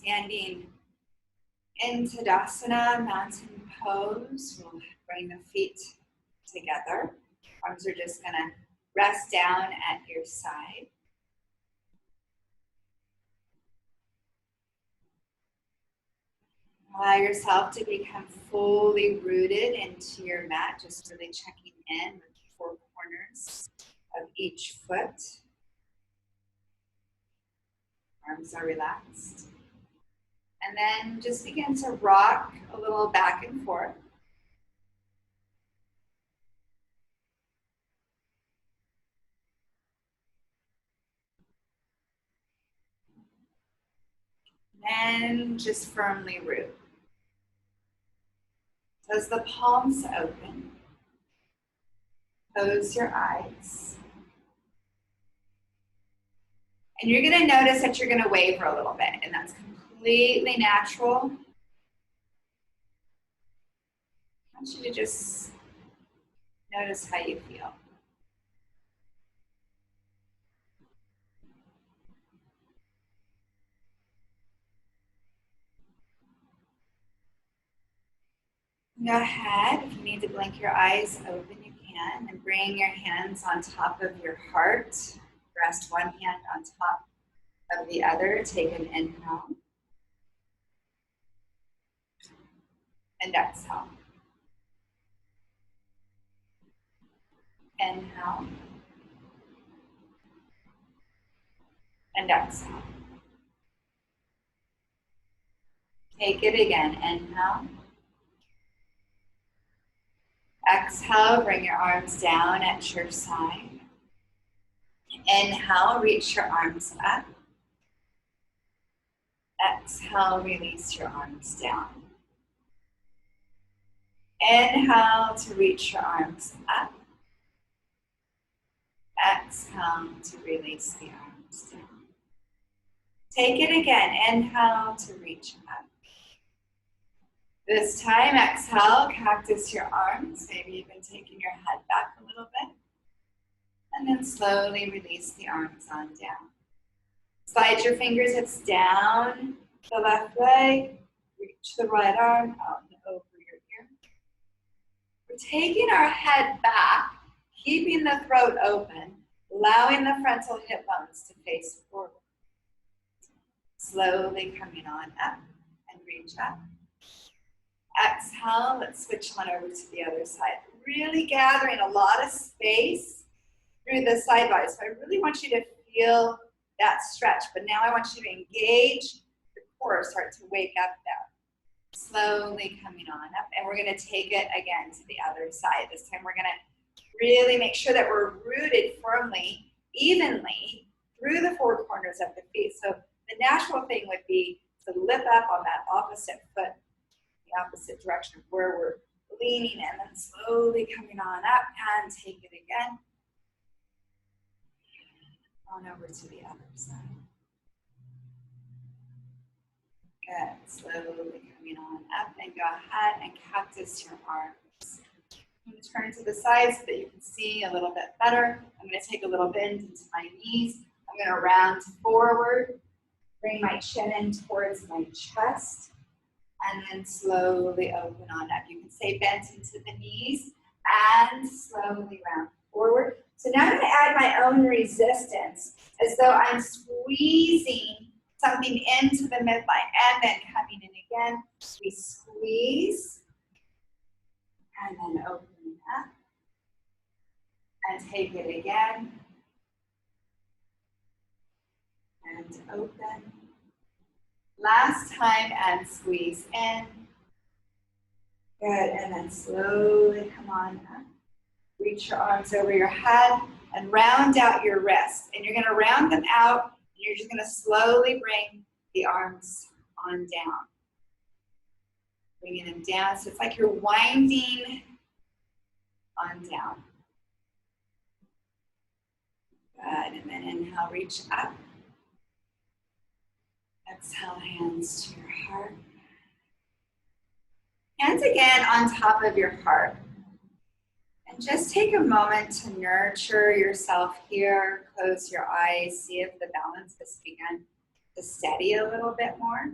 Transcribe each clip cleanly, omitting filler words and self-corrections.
standing in Tadasana, mountain pose. We'll bring the feet together. Arms are just gonna rest down at your side. Allow yourself to become fully rooted into your mat, just really checking in with the four corners of each foot. Arms are relaxed. And then just begin to rock a little back and forth. And just firmly root. So as the palms open, close your eyes. And you're gonna notice that you're gonna waver a little bit, and that's completely natural. I want you to just notice how you feel. Go ahead, if you need to blink your eyes open, you can, and bring your hands on top of your heart. Rest one hand on top of the other. Take an inhale and exhale. Inhale and exhale. Take it again. Inhale. Exhale, bring your arms down at your side. Inhale, reach your arms up. Exhale, release your arms down. Inhale to reach your arms up. Exhale to release the arms down. Take it again. Inhale to reach up. This time, exhale, cactus your arms, maybe even taking your head back a little bit. And then slowly release the arms on down. Slide your fingertips down the left leg, reach the right arm out and over your ear. We're taking our head back, keeping the throat open, allowing the frontal hip bones to face forward. Slowly coming on up and reach up. Exhale, let's switch on over to the other side. Really gathering a lot of space through the side body. So I really want you to feel that stretch, but now I want you to engage the core, start to wake up there. Slowly coming on up, and we're gonna take it again to the other side. This time we're gonna really make sure that we're rooted firmly, evenly through the four corners of the feet. So the natural thing would be to lift up on that opposite foot, the opposite direction of where we're leaning in, and slowly coming on up and take it again. On over to the other side. Good. Slowly coming on up, and go ahead and cactus your arms. I'm going to turn to the side so that you can see a little bit better. I'm going to take a little bend into my knees. I'm going to round forward, bring my chin in towards my chest, and then slowly open on up. You can stay bent into the knees and slowly round forward. So now I'm going to add my own resistance as though I'm squeezing something into the midline and then coming in again. We squeeze and then opening up and take it again and open. Last time and squeeze in. Good, and then slowly come on up. Reach your arms over your head and round out your wrists. And you're going to round them out, and you're just going to slowly bring the arms on down. Bringing them down, so it's like you're winding on down. Good, and then inhale, reach up. Exhale, hands to your heart. Hands again on top of your heart. And just take a moment to nurture yourself here. Close your eyes. See if the balance has begun to steady a little bit more.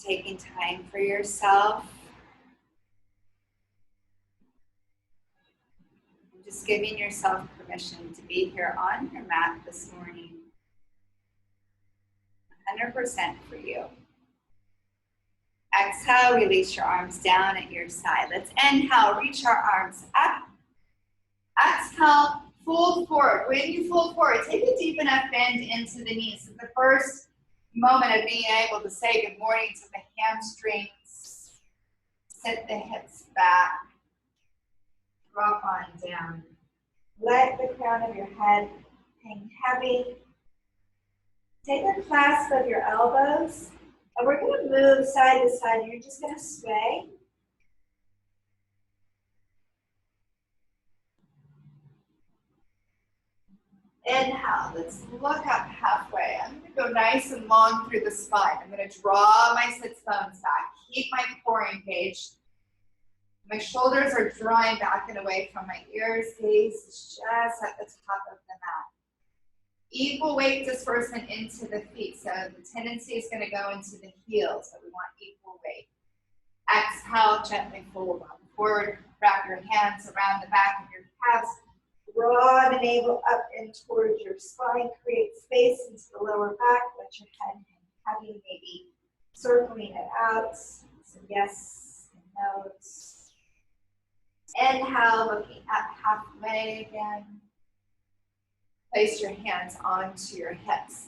taking time for yourself. Just giving yourself permission to be here on your mat this morning. 100% for you. Exhale, release your arms down at your side. Let's inhale, reach our arms up. Exhale, fold forward. When you fold forward, take a deep enough bend into the knees. It's the first moment of being able to say good morning to the hamstrings. Sit the hips back. Drop on down. Let the crown of your head hang heavy. Take a clasp of your elbows, and we're going to move side to side. You're just going to sway. Inhale, let's look up halfway. I'm going to go nice and long through the spine. I'm going to draw my sits bones back, keep my core engaged. My shoulders are drawing back and away from my ears. Gaze is just at the top of the mat. Equal weight disbursement into the feet. So the tendency is going to go into the heels, but we want equal weight. Exhale, gently fold on forward. Wrap your hands around the back of your calves. Draw the navel up and towards your spine. Create space into the lower back. Let your head hang heavy, maybe circling it out. So yes and no's. Inhale, looking up halfway again. Place your hands onto your hips.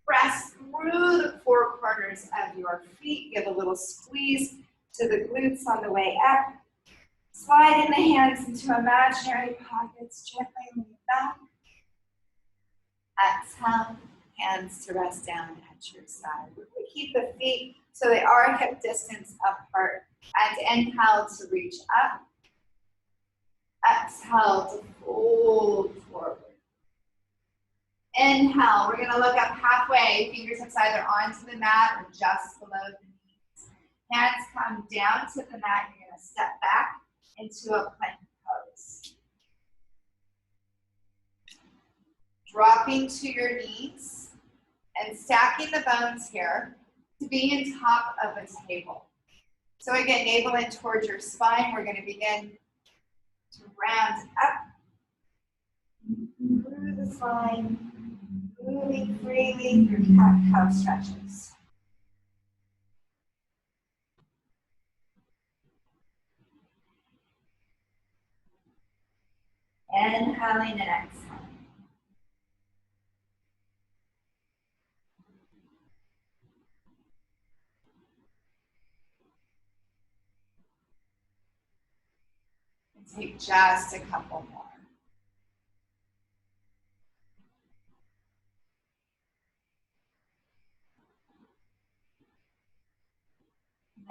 Press through the four corners of your feet. Give a little squeeze to the glutes on the way up. Slide in the hands into imaginary pockets. Gently lean back. Exhale, hands to rest down at your side. We keep the feet so they are hip distance apart. And inhale to reach up. Exhale to fold forward. Inhale, we're going to look up halfway, fingertips either onto the mat or just below the knees. Hands come down to the mat, you're going to step back into a plank pose. Dropping to your knees and stacking the bones here to be in top of a table. So again, navel in towards your spine, we're going to begin to round up through the spine, moving freely through cat-cow stretches. Inhaling and exhaling. And take just a couple more.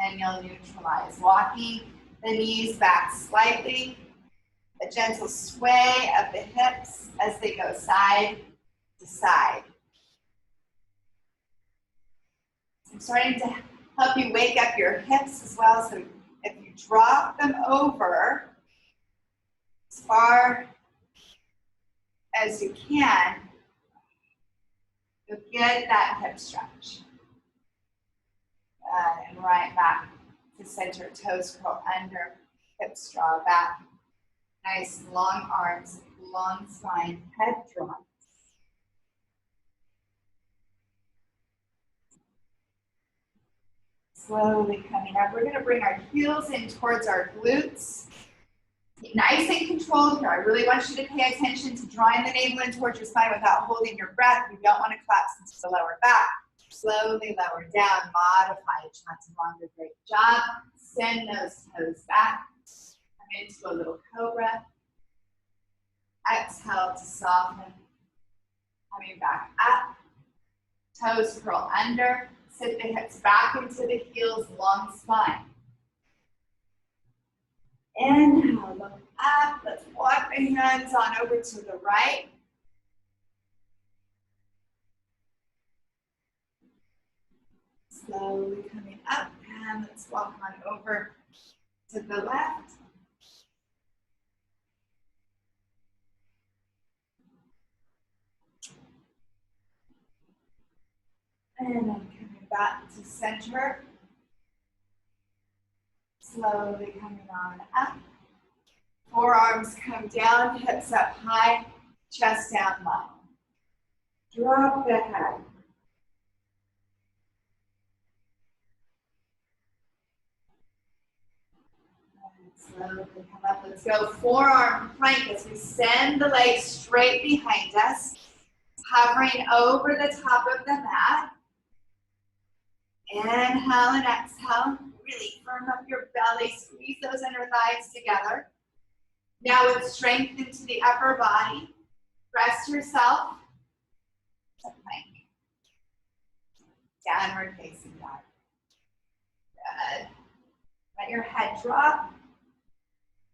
Then you'll neutralize, walking the knees back slightly, a gentle sway of the hips as they go side to side. So I'm starting to help you wake up your hips as well, so if you drop them over as far as you can, you'll get that hip stretch. And right back to center, toes curl under, hips draw back. Nice long arms, long spine, head drawn. Slowly coming up. We're going to bring our heels in towards our glutes. Nice and controlled here. I really want you to pay attention to drawing the navel in towards your spine without holding your breath. We don't want to collapse into the lower back. Slowly lower down, modify each chant longer. Great job. Send those toes back. Come into a little cobra. Exhale to soften. Coming back up. Toes curl under. Sit the hips back into the heels, long spine. Inhale, look up. Let's walk the hands on over to the right. Slowly coming up, and let's walk on over to the left. And then coming back to center. Slowly coming on up. Forearms come down, hips up high, chest down low. Drop the head. Slowly come up. Let's go forearm plank as we send the legs straight behind us, hovering over the top of the mat. Inhale and exhale. Really firm up your belly. Squeeze those inner thighs together. Now with strength into the upper body, press yourself to plank. Downward facing dog. Good. Let your head drop.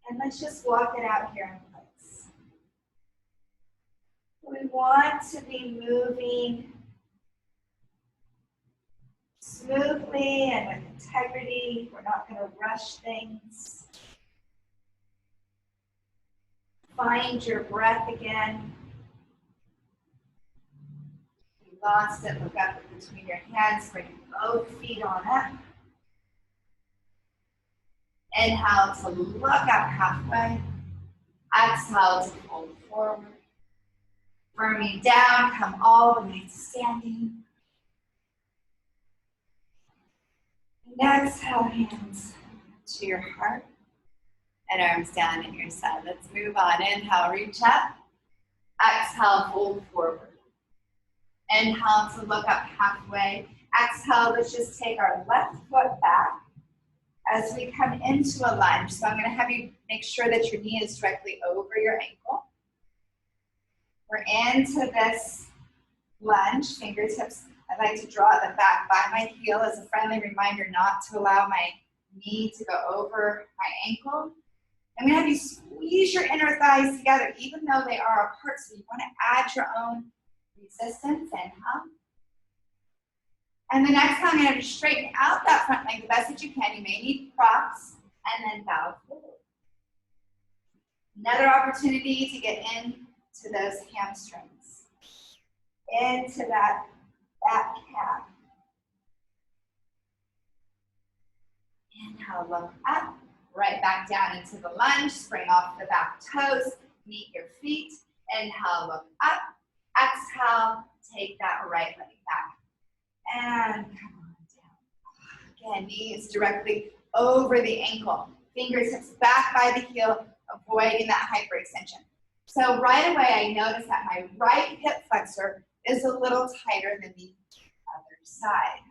And let's just walk it out here in place. We want to be moving smoothly and with integrity. We're not going to rush things. Find your breath again. If you lost it, look up between your hands, bring both feet on up. Inhale to look up halfway. Exhale to fold forward. Firming down, come all the way to standing. And exhale, hands to your heart and arms down at your side. Let's move on. Inhale, reach up. Exhale, fold forward. Inhale to look up halfway. Exhale, let's just take our left foot back as we come into a lunge. So I'm going to have you make sure that your knee is directly over your ankle. We're into this lunge, fingertips. I like to draw them back by my heel as a friendly reminder not to allow my knee to go over my ankle. I'm going to have you squeeze your inner thighs together, even though they are apart. So you want to add your own resistance. Inhale. And the next time, I'm going to have you straighten out that front leg the best that you can. You may need props, and then bow forward. Another opportunity to get into those hamstrings, into that back calf. Inhale, look up, right back down into the lunge. Spring off the back toes, meet your feet. Inhale, look up. Exhale, take that right leg back. And come on down. Again, knees directly over the ankle. Fingertips back by the heel, avoiding that hyperextension. So right away, I notice that my right hip flexor is a little tighter than the other side.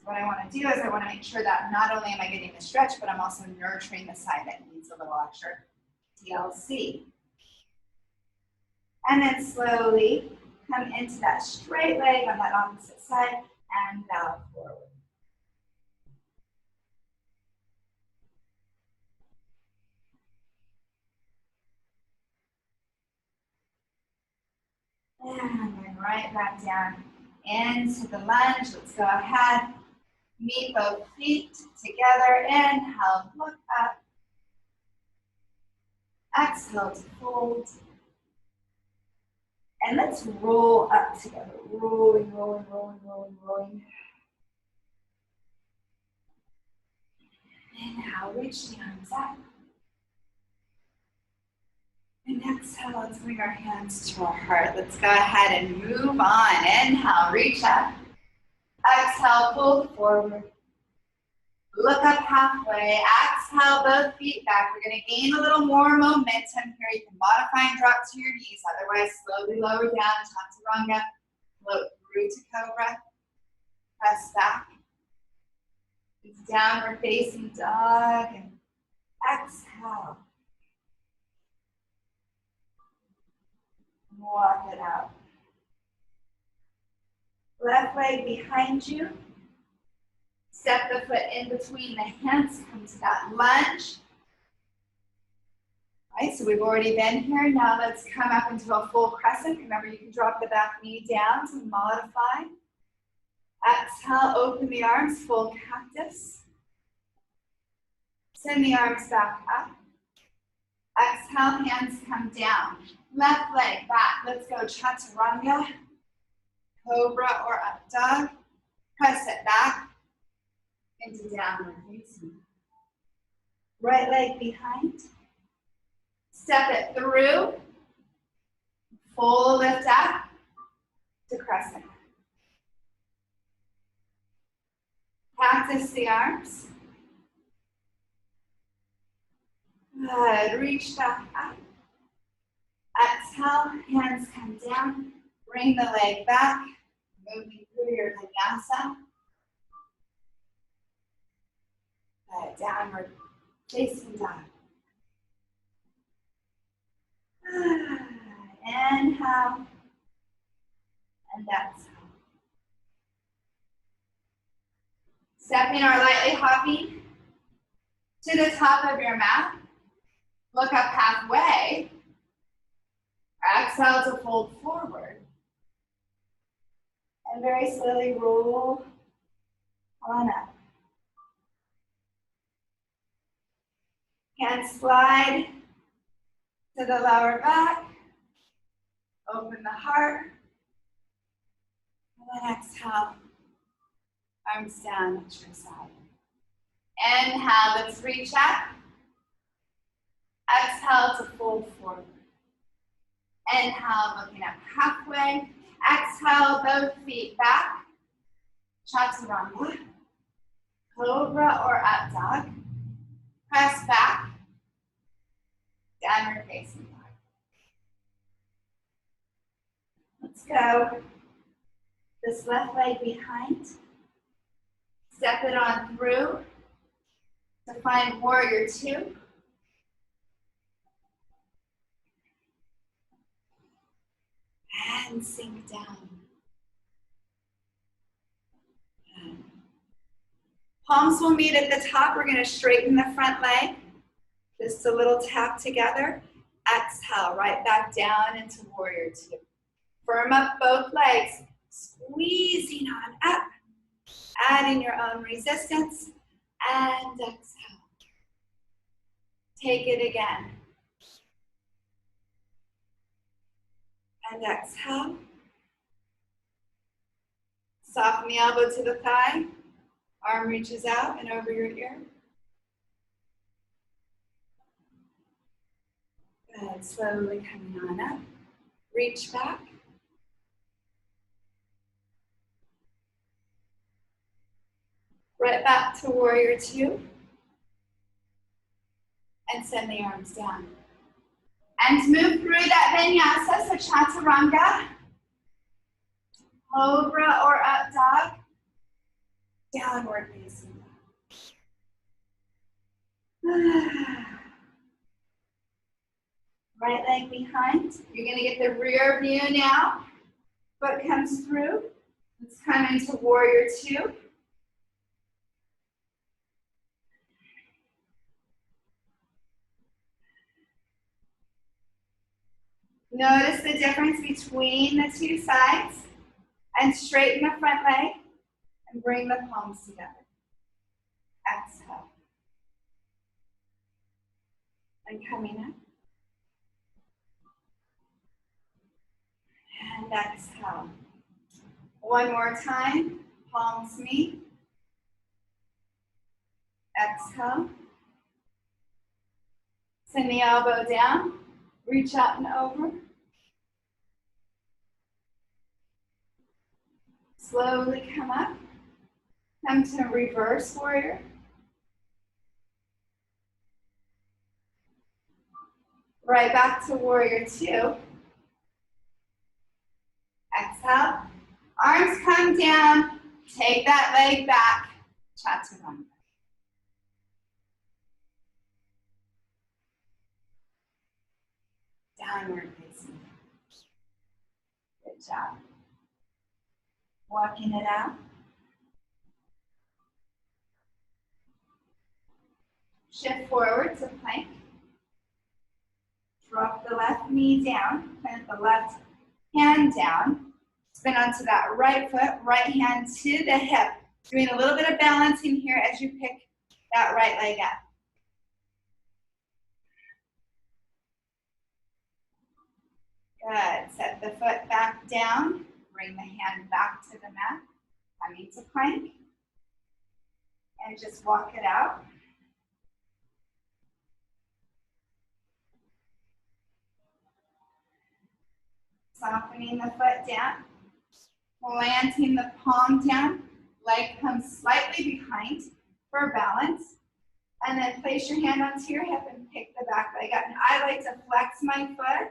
What I want to do is I want to make sure that not only am I getting the stretch, but I'm also nurturing the side that needs a little extra TLC. And then slowly come into that straight leg on that opposite side and bow forward. And then right back down into the lunge. Let's go ahead. Meet both feet together. Inhale, look up. Exhale to fold. And let's roll up together. Rolling, rolling, rolling, rolling, rolling. Inhale, reach the arms up. And exhale, let's bring our hands to our heart. Let's go ahead and move on. Inhale, reach up. Exhale, fold forward. Look up halfway. Exhale, both feet back. We're going to gain a little more momentum here. You can modify and drop to your knees. Otherwise, slowly lower down, chaturanga. Float through to cobra. Press back. It's downward facing dog. And exhale. Walk it out. Left leg behind you. Step the foot in between the hands. Come to that lunge. All right, so we've already been here. Now let's come up into a full crescent. Remember, you can drop the back knee down to modify. Exhale, open the arms, full cactus. Send the arms back up. Exhale, hands come down. Left leg back. Let's go chaturanga, cobra or up dog. Press it back. into downward facing. Right leg behind. Step it through. Full lift up to crescent. Practice the arms. Good. Reach back up. Exhale, hands come down. Bring the leg back. Moving through your vinyasa. Good. Downward facing dog. Inhale. And exhale. Stepping or lightly hopping to the top of your mat. Look up halfway. Exhale to fold forward. And very slowly roll on up. Hands slide to the lower back. Open the heart. And then exhale. Arms down at your side. Inhale, let's reach up. Exhale to fold forward. Inhale, looking up halfway. Exhale, both feet back. Chaturanga. Cobra or up dog. Press back. Downward facing dog. Let's go. This left leg behind. Step it on through to find warrior two. And sink down. Good. Palms will meet at the top. We're going to straighten the front leg. Just a little tap together. Exhale, right back down into warrior two. Firm up both legs. Squeezing on up. Adding your own resistance. And exhale. Take it again. And exhale. Soften the elbow to the thigh. Arm reaches out and over your ear. Good. Slowly coming on up. Reach back. Right back to warrior two. And send the arms down. And move through that vinyasa, so chaturanga. Cobra or up dog. Downward facing dog. Right leg behind. You're going to get the rear view now. Foot comes through. Let's come into warrior two. Notice the difference between the two sides. And straighten the front leg. And bring the palms together. Exhale. And coming up. And exhale. One more time. Palms meet. Exhale. Send the elbow down. Reach out and over. Slowly come up. Come to reverse warrior. Right back to warrior two. Exhale. Arms come down. Take that leg back. Chaturanga. Downward facing. Good job. Walking it out. Shift forward to plank. Drop the left knee down. Plant the left hand down. Spin onto that right foot. Right hand to the hip. Doing a little bit of balancing here as you pick that right leg up. Good. Set the foot back down. Bring the hand back to the mat. Coming to plank. and just walk it out. Softening the foot down, planting the palm down, leg comes slightly behind for balance, and then place your hand onto your hip and pick the back leg up. And I like to flex my foot.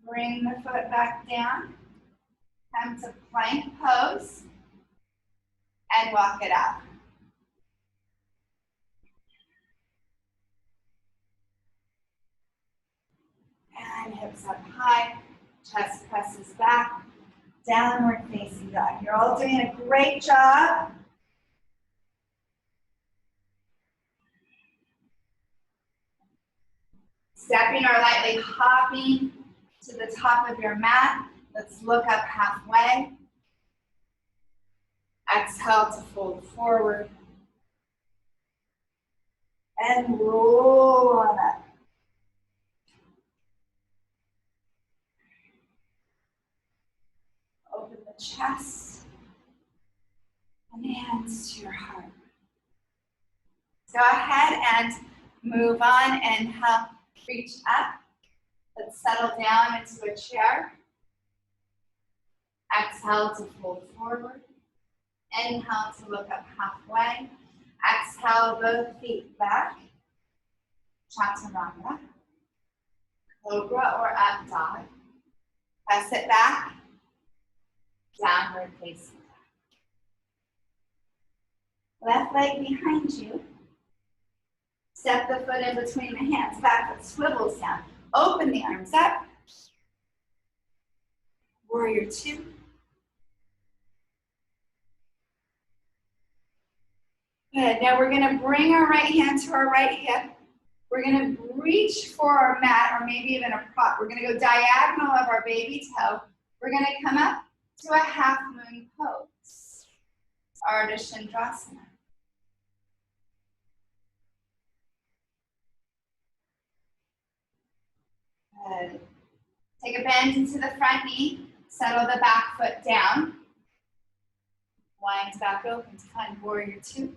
Bring the foot back down, come to plank pose, and walk it out. And hips up high, chest presses back, downward facing dog. You're all doing a great job. Stepping or lightly hopping to the top of your mat. Let's look up halfway. Exhale to fold forward. And roll on up. Open the chest and hands to your heart. Go ahead and move on and help reach up. Let's settle down into a chair. Exhale to fold forward. Inhale to look up halfway. Exhale, both feet back. Chaturanga. Cobra or up dog. Press it back. Downward facing dog. Left leg behind you. Step the foot in between the hands. Back foot swivels down. Open the arms up. Warrior two. Good. Now we're going to bring our right hand to our right hip. We're going to reach for our mat or maybe even a prop. We're going to go diagonal of our baby toe. We're going to come up to a half moon pose. Ardha Chandrasana. Good. Take a bend into the front knee. Settle the back foot down. Wind back open to find warrior two.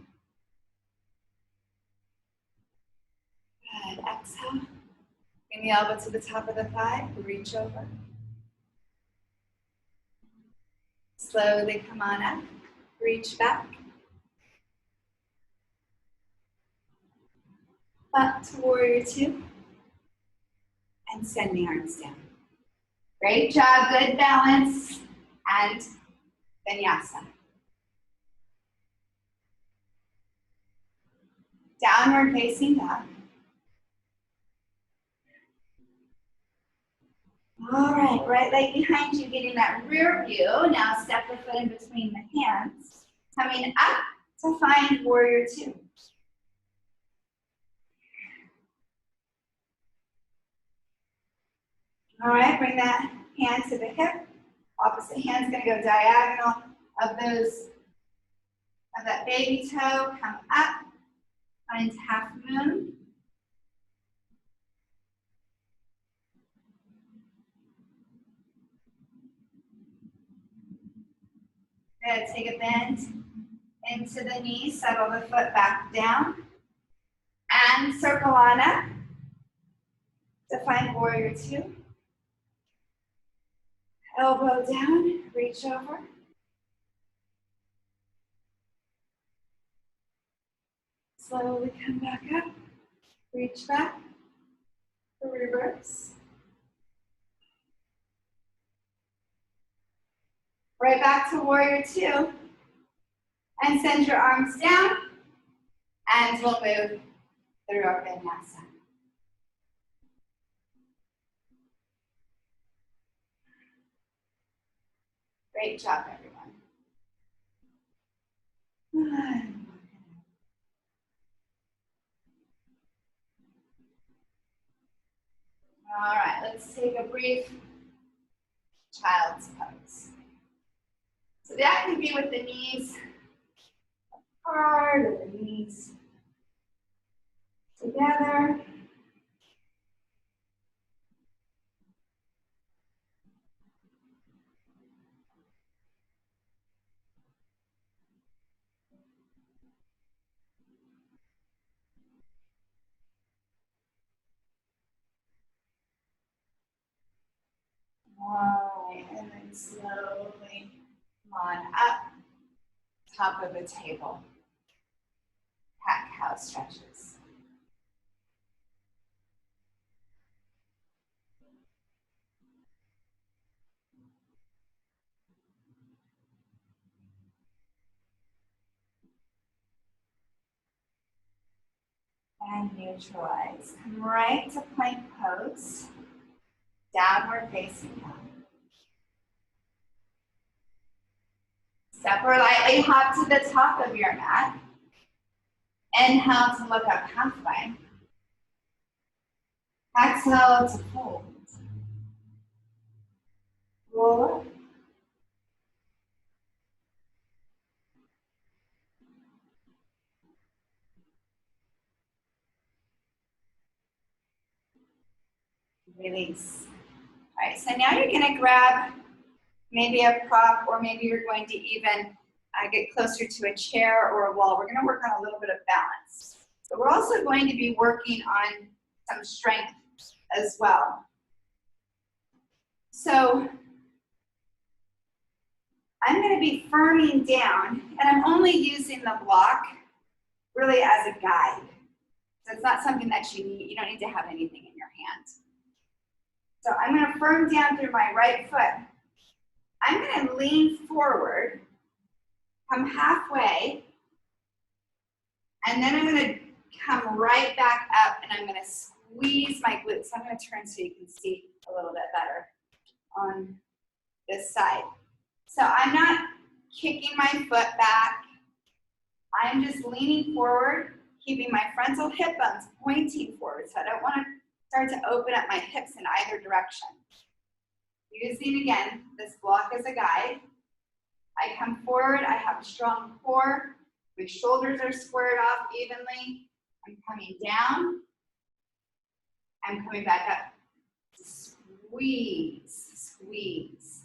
Good. Exhale. Bring the elbow to the top of the thigh. Reach over. Slowly come on up. Reach back. Up to warrior two. And send the arms down. Great job. Good balance. And vinyasa. Downward facing dog. All right, right leg behind you, getting that rear view. Now step the foot in between the hands. Coming up to find warrior two. All right, bring that hand to the hip. Opposite hand's gonna go diagonal of that baby toe. Come up, find half moon. Good, take a bend into the knees, settle the foot back down, and circle on up to find warrior two. Elbow down, reach over. Slowly come back up, reach back for reverse. Right back to warrior two. And send your arms down, and we'll move through our vinyasa. Great job, everyone. All right, let's take a brief child's pose. So that can be with the knees apart or the knees together. All right, and then slowly come on up, top of the table. Cat-cow stretches. And neutralize. Come right to plank pose. Downward facing dog. Step or lightly hop to the top of your mat. Inhale to look up halfway. Exhale to fold. Roll up. Release. All right, so now you're gonna grab maybe a prop, or maybe you're going to even get closer to a chair or a wall. We're gonna work on a little bit of balance. But we're also going to be working on some strength as well. So I'm gonna be firming down, and I'm only using the block really as a guide. So it's not something that you don't need to have anything in your hand. So I'm gonna firm down through my right foot. I'm gonna lean forward, come halfway, and then I'm gonna come right back up, and I'm gonna squeeze my glutes. I'm gonna turn so you can see a little bit better on this side. So I'm not kicking my foot back. I'm just leaning forward, keeping my frontal hip bones pointing forward. So I don't want to start to open up my hips in either direction. Using, again, this block as a guide. I come forward, I have a strong core. My shoulders are squared off evenly. I'm coming down. I'm coming back up. Squeeze, squeeze.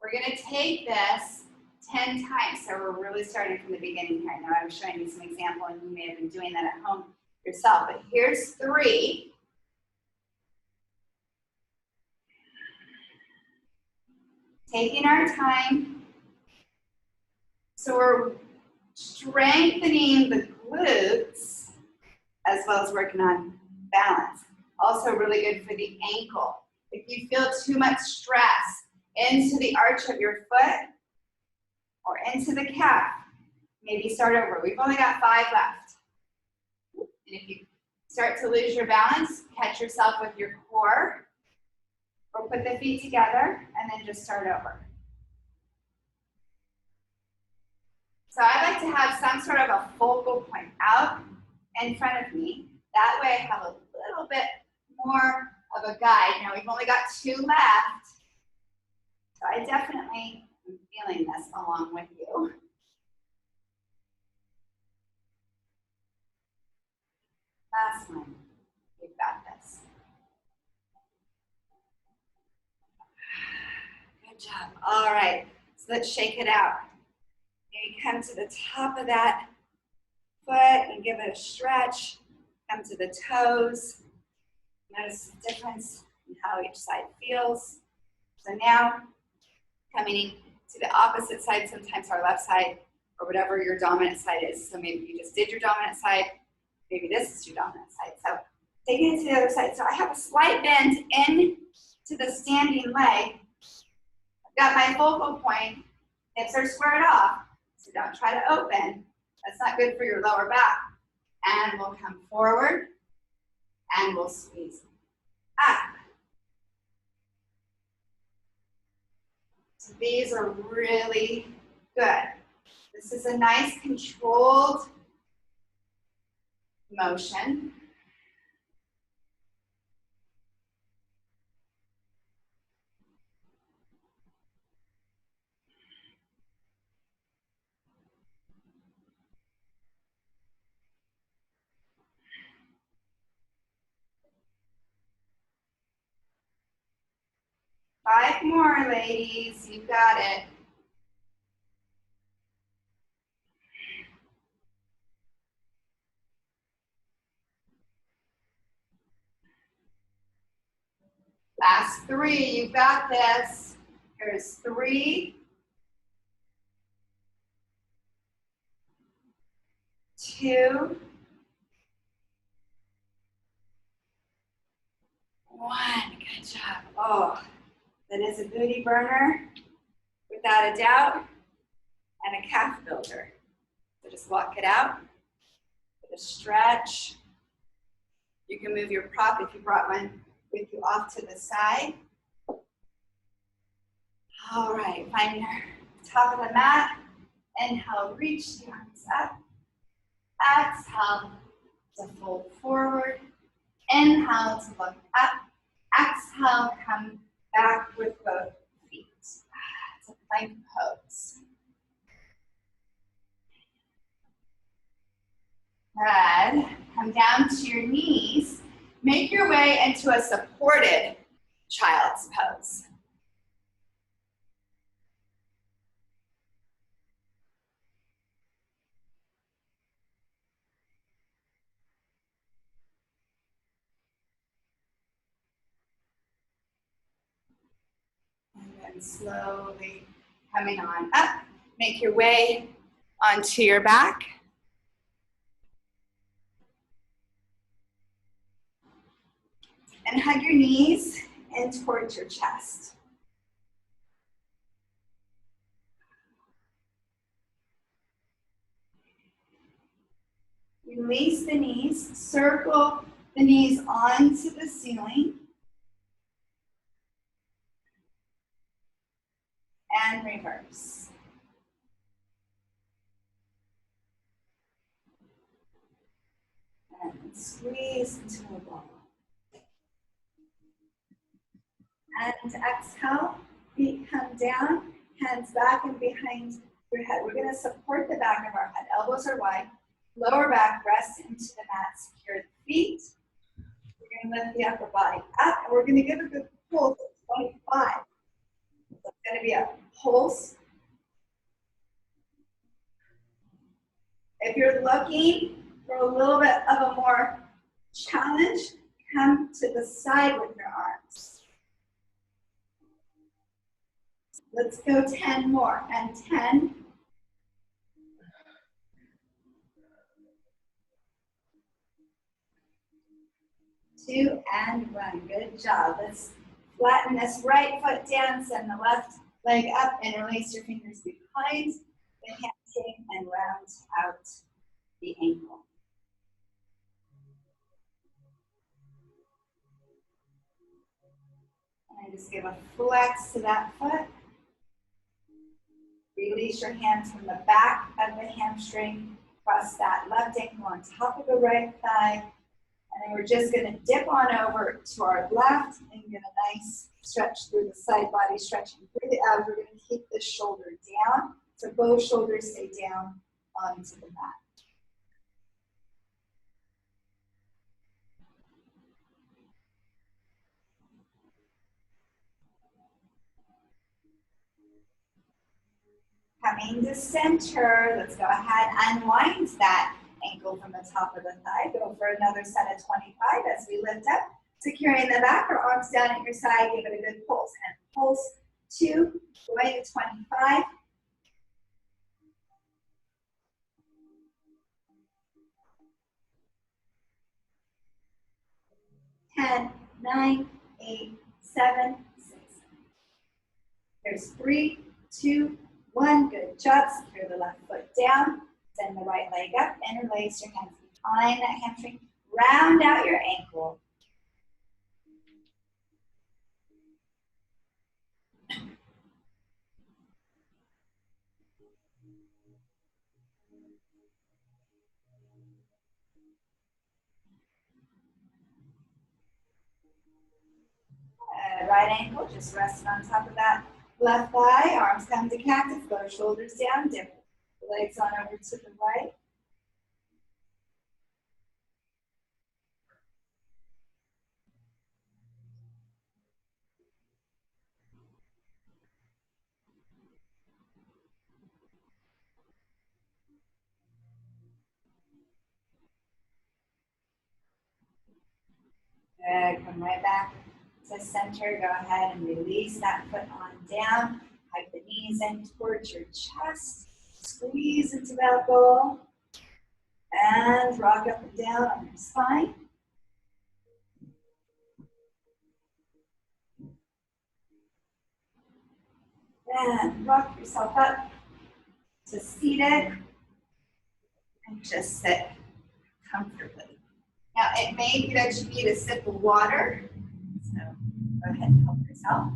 We're gonna take this 10 times, so we're really starting from the beginning here. Now I'm showing you some example, and you may have been doing that at home yourself, but here's 3. Taking our time. So we're strengthening the glutes as well as working on balance. Also really good for the ankle. If you feel too much stress into the arch of your foot or into the calf, maybe start over. We've only got 5 left. And if you start to lose your balance, catch yourself with your core, or put the feet together and then just start over. So I like to have some sort of a focal point out in front of me. That way I have a little bit more of a guide. Now we've only got 2 left. So I definitely am feeling this along with you. Last one. We've got this. Good job. All right. So let's shake it out. Maybe come to the top of that foot and give it a stretch. Come to the toes. Notice the difference in how each side feels. So now, coming to the opposite side, sometimes our left side, or whatever your dominant side is. So maybe you just did your dominant side, maybe this is your dominant side. So taking it to the other side. So I have a slight bend in to the standing leg. I've got my focal point. Hips are squared off, so don't try to open. That's not good for your lower back. And we'll come forward, and we'll squeeze up. So these are really good. This is a nice controlled motion. Five more, ladies. You got it. Last 3, you've got this. Here's 3, 2, 1. Good job. Oh, that is a booty burner, without a doubt, and a calf builder. So just walk it out. With a stretch. You can move your prop if you brought one with you off to the side. All right, find your top of the mat. Inhale, reach the arms up. Exhale to fold forward. Inhale to look up. Exhale, come back with both feet. It's a plank pose. Good. Come down to your knees. Make your way into a supported child's pose. And then slowly coming on up. Make your way onto your back. And hug your knees in towards your chest. Release the knees, circle the knees onto the ceiling. And reverse. And squeeze into a ball. And exhale, feet come down, hands back and behind your head. We're going to support the back of our head. Elbows are wide, lower back, rest into the mat, secure the feet. We're going to lift the upper body up, and we're going to give a good pulse at 25. So it's going to be a pulse. If you're looking for a little bit of a more challenge, come to the side with your arms. Let's go 10 more, and 10. 2, and 1. Good job. Let's flatten this right foot down, send the left leg up, and release your fingers behind the hamstring and round out the ankle. And just give a flex to that foot. Release your hands from the back of the hamstring. Cross that left ankle on top of the right thigh. And then we're just going to dip on over to our left and get a nice stretch through the side body, stretching through the abs. We're going to keep the shoulder down. So both shoulders stay down onto the mat. Coming to center, let's go ahead and unwind that ankle from the top of the thigh. Go for another set of 25 as we lift up. Securing the back or arms down at your side, give it a good pulse. And pulse 2, going to 25. 10, 9, 8, 7, 6. There's 3, 2, 1. Good job. Secure the left foot down. Send the right leg up. Interlace your hands behind that hamstring. Round out your ankle. Right ankle, just resting on top of that left thigh. Arms come to cactus, go shoulders down, dip the legs on over to the right. Good, come right back to center, go ahead and release that foot on down. Hug the knees in towards your chest. Squeeze into that ball. And rock up and down on your spine. And rock yourself up to seated. And just sit comfortably. Now, it may be that you need a sip of water. So go ahead and help yourself.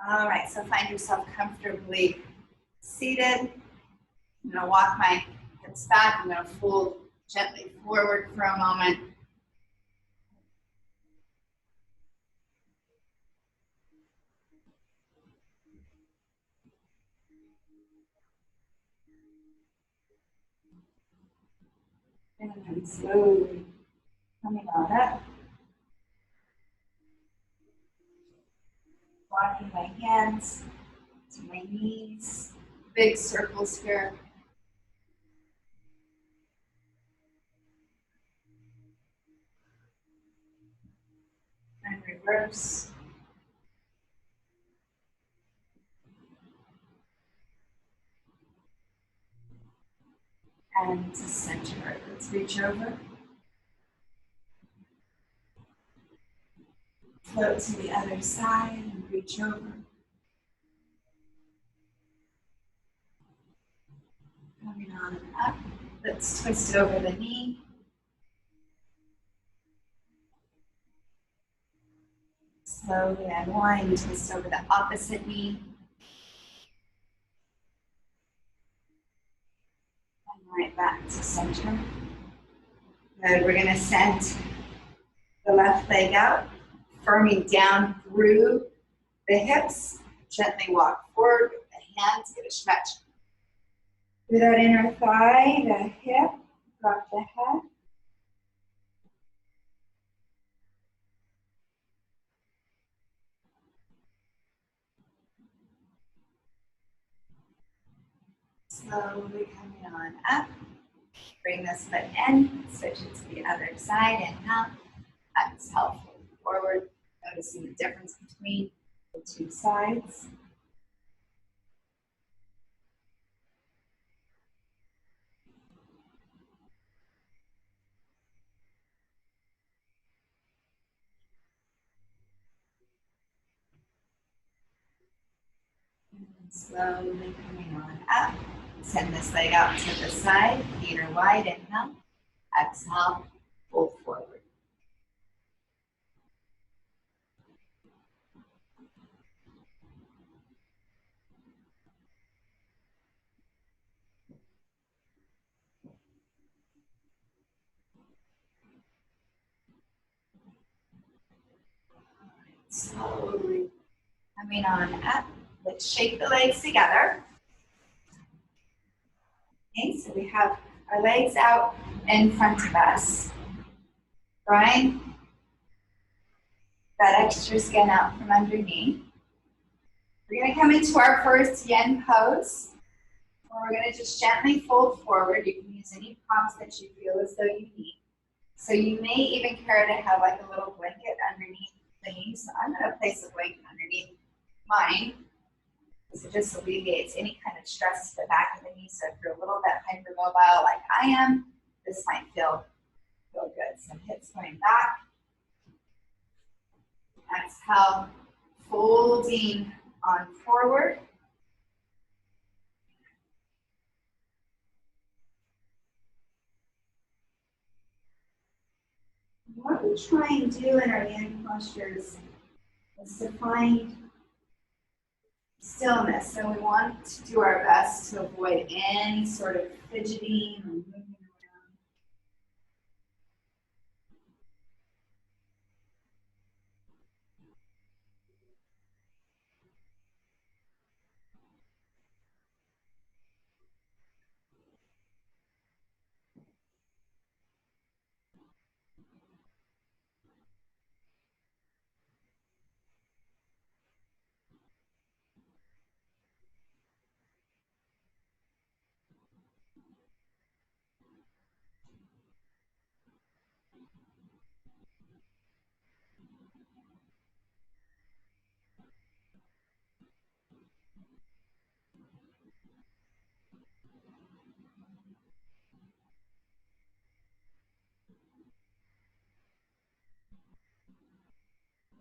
All right, so find yourself comfortably seated. I'm going to walk my hips back. I'm going to fold gently forward for a moment. And then slowly coming on up. Walking my hands to my knees. Big circles here. And reverse. And to center. Let's reach over. Float to the other side and reach over. Coming on and up. Let's twist it over the knee. Slowly unwind, twist over the opposite knee. And right back to center. Good, we're gonna send the left leg out, firming down through the hips. Gently walk forward with the hands, get a stretch. Through that inner thigh, the hip, drop the head. Slowly coming on up. Bring this foot in, switch it to the other side, inhale, exhale, forward. Noticing the difference between the two sides. And slowly coming on up. Send this leg out to the side, feet are wide, inhale, exhale, fold forward. Slowly coming on up. Let's shake the legs together. Okay, so we have our legs out in front of us. Right? That extra skin out from underneath. We're going to come into our first yin pose. Where we're going to just gently fold forward. You can use any props that you feel as though you need. So you may even care to have like a little blanket underneath the knees. So I'm going to place a blanket underneath mine. So it just alleviates any kind of stress to the back of the knee. So if you're a little bit hypermobile like I am, this might feel good. So hips going back. Exhale, folding on forward. What we try and do in our yin postures is to find stillness. So we want to do our best to avoid any sort of fidgeting or moving around.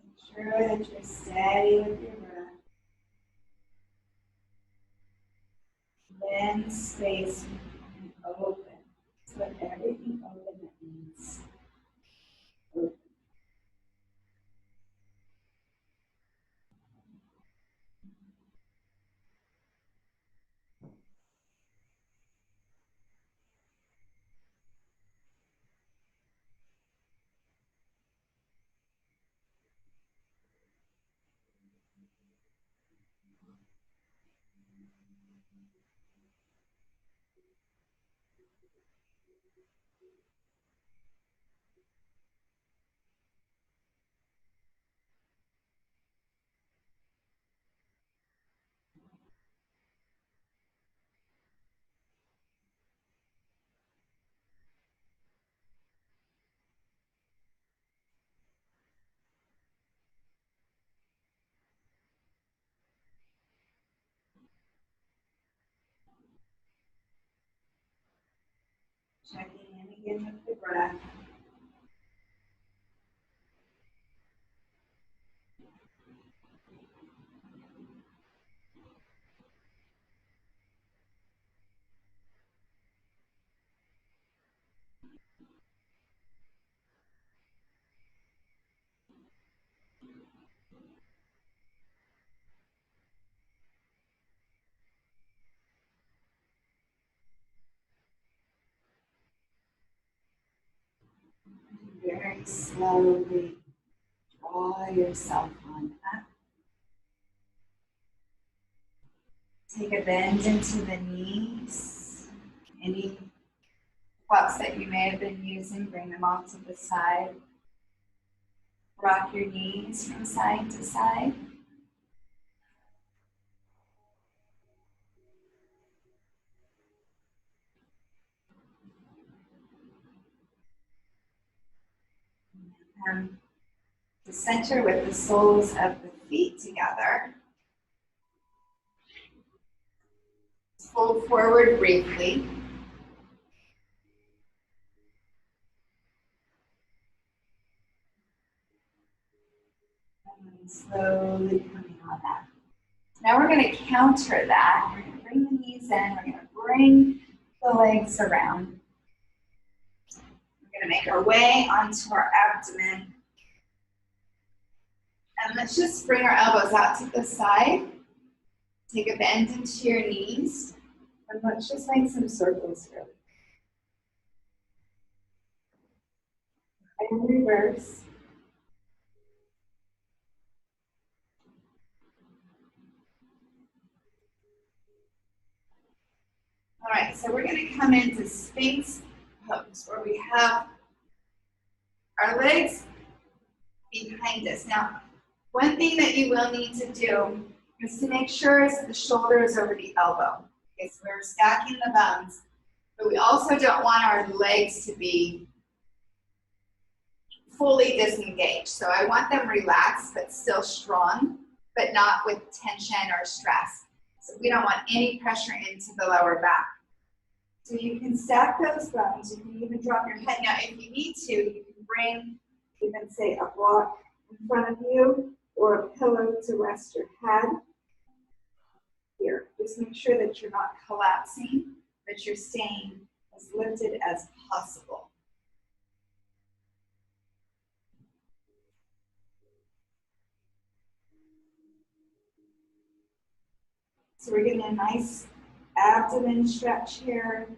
Make sure that you're steady with your breath. Then space and open. So let everything open that means open. Checking in again with the breath. Very slowly draw yourself on up. Take a bend into the knees. Any props that you may have been using, bring them off to the side. Rock your knees from side to side. The center with the soles of the feet together. Fold forward briefly. And slowly coming on up. Now we're going to counter that. We're going to bring the knees in. We're going to bring the legs around. We're going to make our way onto our abdomen. And let's just bring our elbows out to the side. Take a bend into your knees. And let's just make some circles here. And reverse. All right, so we're going to come into Sphinx pose where we have our legs behind us. Now, one thing that you will need to do is to make sure is the shoulder is over the elbow. Okay, so we're stacking the bones, but we also don't want our legs to be fully disengaged. So I want them relaxed but still strong, but not with tension or stress. So we don't want any pressure into the lower back. So you can stack those bones. You can even drop your head. Now, if you need to, you can bring, even say, a block in front of you or a pillow to rest your head. Here, just make sure that you're not collapsing, that you're staying as lifted as possible. So we're getting a nice abdomen stretch here.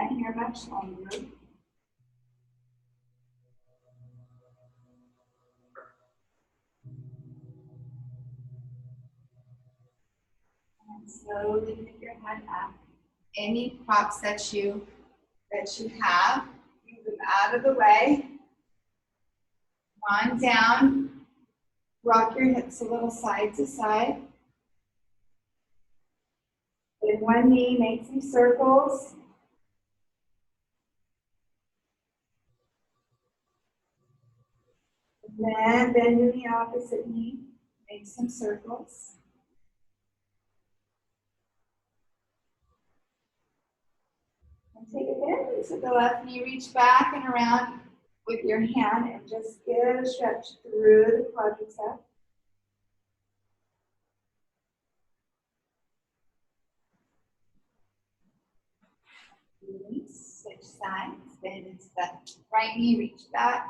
Bend here much longer. And slowly pick your head up. Any props that you have, move them out of the way. On down. Rock your hips a little side to side. With one knee, make some circles. And then bend in the opposite knee, make some circles. And take a bend into the left knee, reach back and around with your hand and just give a stretch through the quadricep. Release, switch sides, bend into the right knee, reach back.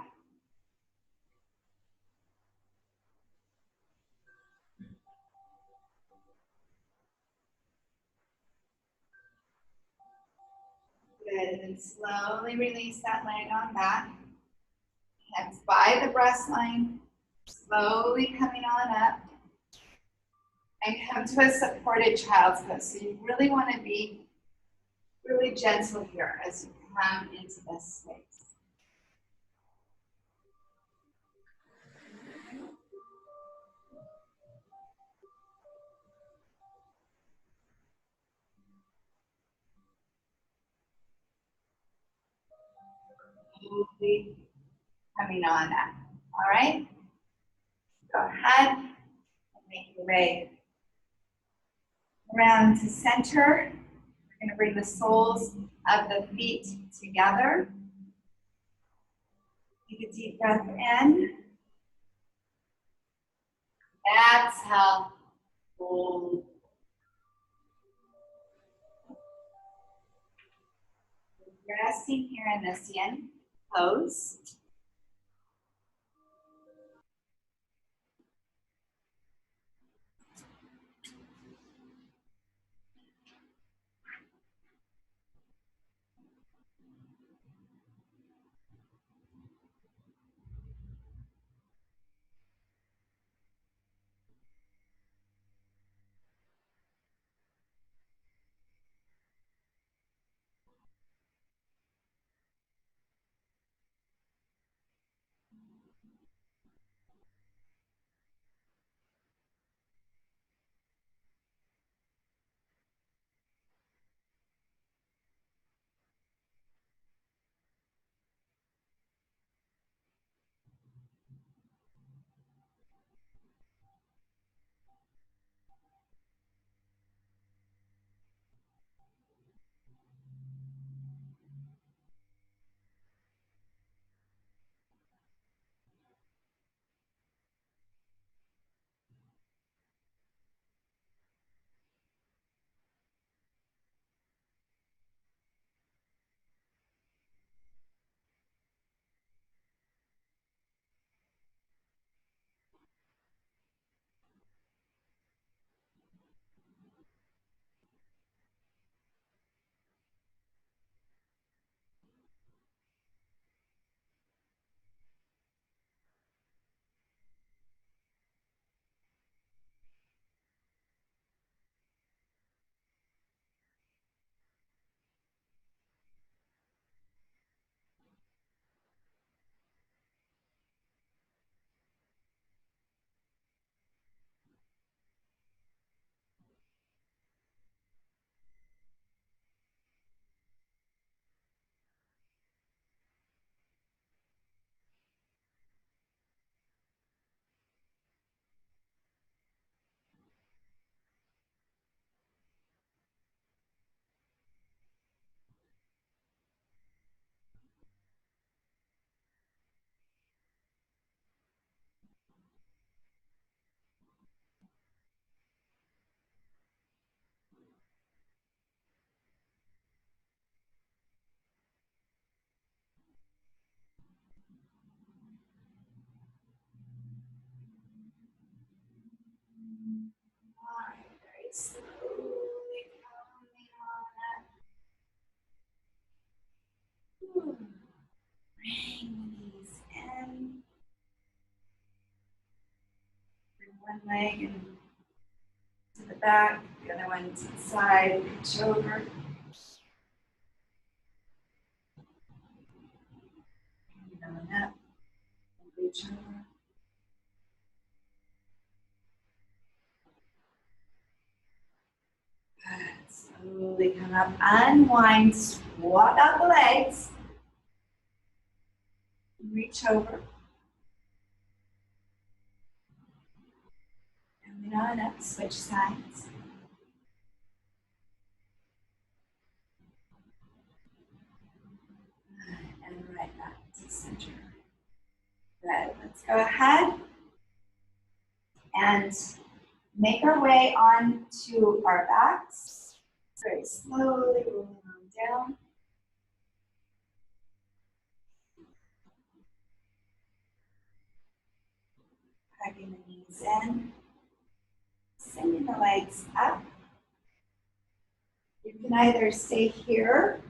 Good, and then slowly release that leg on back. Hands by the breast line, slowly coming on up. And come to a supported child's pose. So you really want to be really gentle here as you come into this space. Slowly coming on up. All right? Go ahead and make your way around to center. We're going to bring the soles of the feet together. Take a deep breath in. Exhale. Hold. Resting here in this yin pose. leg and to the back, the other one to the side, reach over. Coming on up and reach over. Good. Slowly come up, unwind, swap out the legs. Reach over. Coming on up, switch sides. And right back to center. Good. Let's go ahead and make our way onto our backs. Very slowly rolling on down. Hugging the knees in. Sending the legs up. You can either stay here.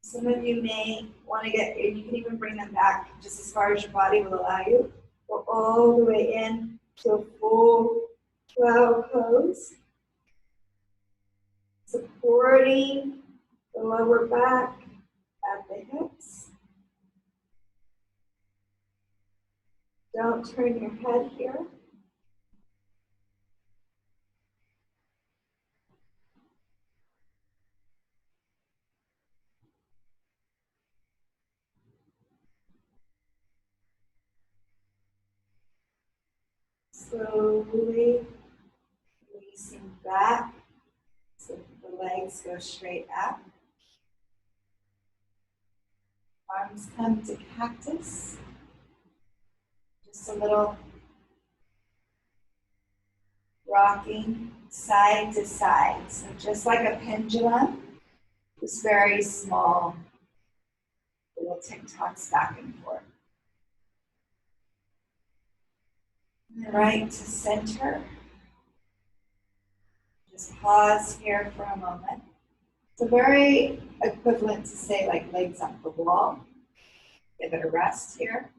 Some of you may want to get, you can even bring them back just as far as your body will allow you. Go all the way in to a full flow pose. Supporting the lower back at the hips. Don't turn your head here. Slowly releasing back so the legs go straight up. Arms come to cactus. Just a little rocking side to side. So just like a pendulum, just very small little tick-tocks back and forth. And right to center. Just pause here for a moment. It's very equivalent to say like legs up the wall. Give it a rest here.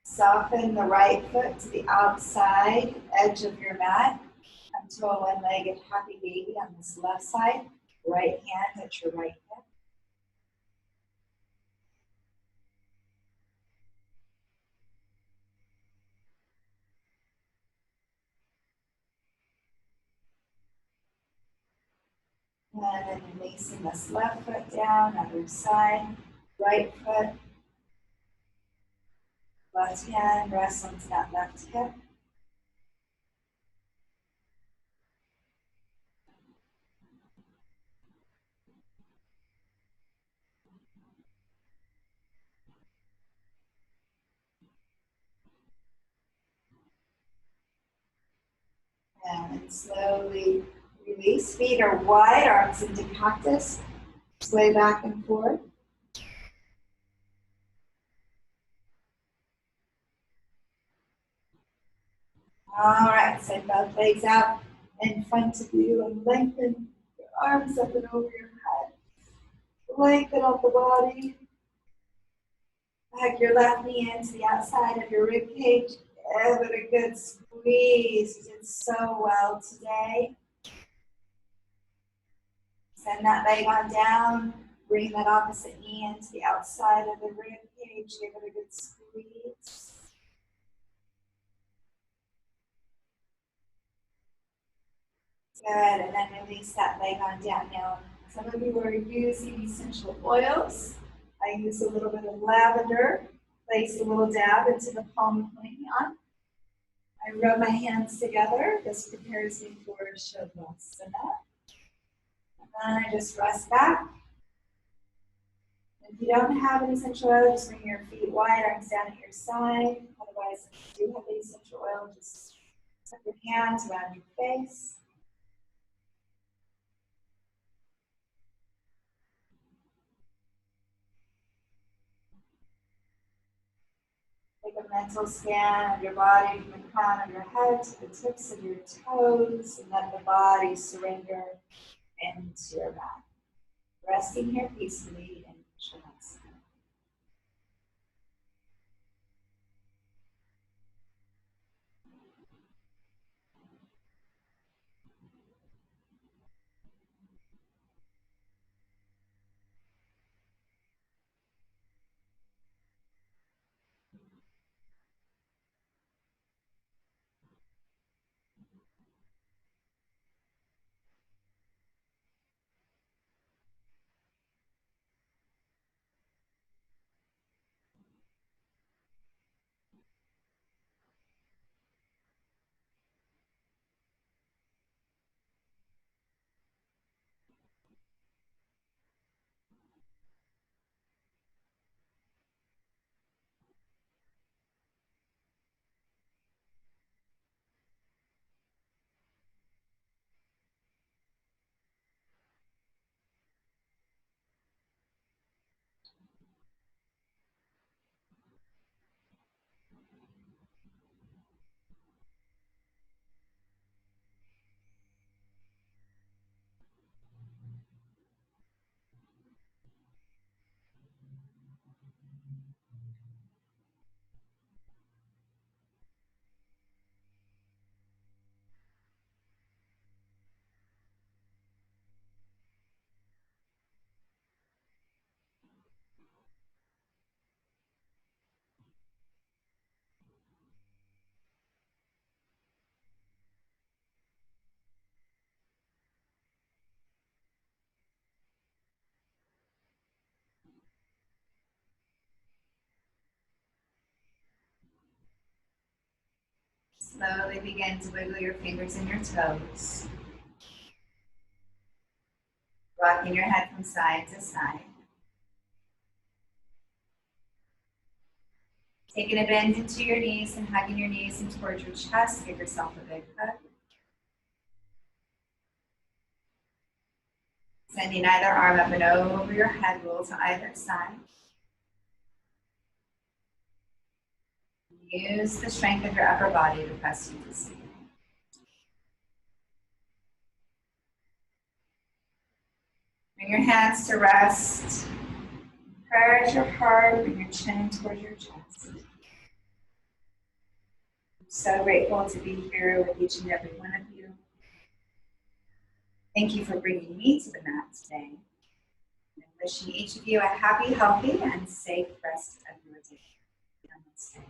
Soften the right foot to the outside edge of your mat. Come to a one-legged happy baby on this left side. Right hand at your right hip. And then releasing this left foot down, other side. Right foot. Left hand rests onto that left hip. And slowly release. Feet are wide, arms into cactus. Sway back and forth. All right, send both legs out in front of you and lengthen your arms up and over your head. Lengthen up the body. Hug your left knee into the outside of your rib cage. Give it a good squeeze. You did so well today. Send that leg on down. Bring that opposite knee into the outside of the rib cage. Give it a good squeeze. Good, and then release that leg on down. Now, some of you are using essential oils. I use a little bit of lavender. Place a little dab into the palm of my hand. I rub my hands together. This prepares me for Shavasana. And then I just rest back. If you don't have an essential oil, just bring your feet wide, arms down at your side. Otherwise, if you do have the essential oil, just put your hands around your face. mental scan of your body from the crown of your head to the tips of your toes, and let the body surrender into your mat. Resting here peacefully in Shavasana. Slowly begin to wiggle your fingers and your toes. Rocking your head from side to side. Taking a bend into your knees and hugging your knees in towards your chest. Give yourself a big hug. Sending either arm up and over your head, roll to either side. Use the strength of your upper body to press you to sleep. Bring your hands to rest. Encourage your heart, bring your chin towards your chest. I'm so grateful to be here with each and every one of you. Thank you for bringing me to the mat today. I'm wishing each of you a happy, healthy, and safe rest of your day. Namaste.